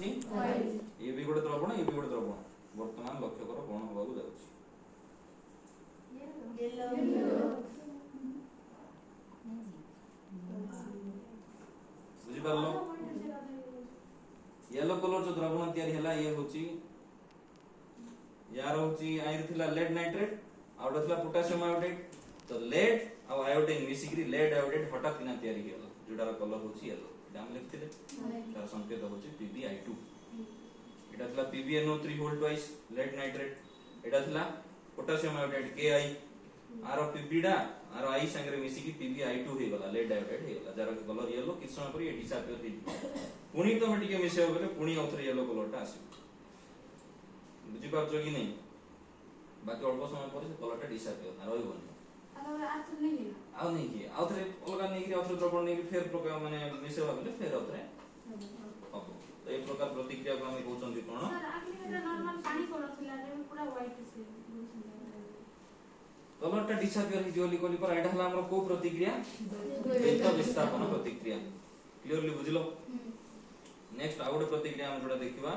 ଅଛି ये भी गोटे द्रवण ये भी गोटे द्रवण वर्तमान लक्ष्य कर कौन होबाकू जाउछि बुझी पारलो येलो कलर जो द्रवण तयारी हला ये होची यार होची आइर थिला लेड नाइट्रेट आउट थिला पोटेशियम आयोडेट तो लेड आ आयोडीन मिसिकरी लेड आयोडेट हटा किना तयारी हेला जोडार कलर होची येलो हम लिखथिले तार संकेत होची PbI2 एटा थिला PbNO3 whole twice lead nitrate एटा थिला पोटेशियम आयोडेट Ki आरो Pbडा आरो I संगे मिसी की PbI2 हे गला लेड आयोडेट हे गला जार कलर येलो किछ समय पर ये डिसअपियर हे पुनी तो मटिके मिसेओ गले पुनी औथरे येलो कलरटा आसी बुझी पाछो कि नै बाकी अल्प समय पर से कलरटा डिसअपियर ना रहइबोनी आ नहीं कि आउथरे अलगा नहीं कि आउथरे द्रवण नहीं कि फेर प्रकार माने मिसेवा गले फेर आउथरे अब तो एक प्रकार प्रतिक्रिया को हम कहउछन कोन सर आखिर में नॉर्मल पानी करथिला रे पूरा व्हाइट से कलरटा डिसअपियर हि जोली कोली पर एटा हला हमर को प्रतिक्रिया द्वैत विस्थापन प्रतिक्रिया क्लियरली बुझलो नेक्स्ट आउट प्रतिक्रिया हम जोडा देखिबा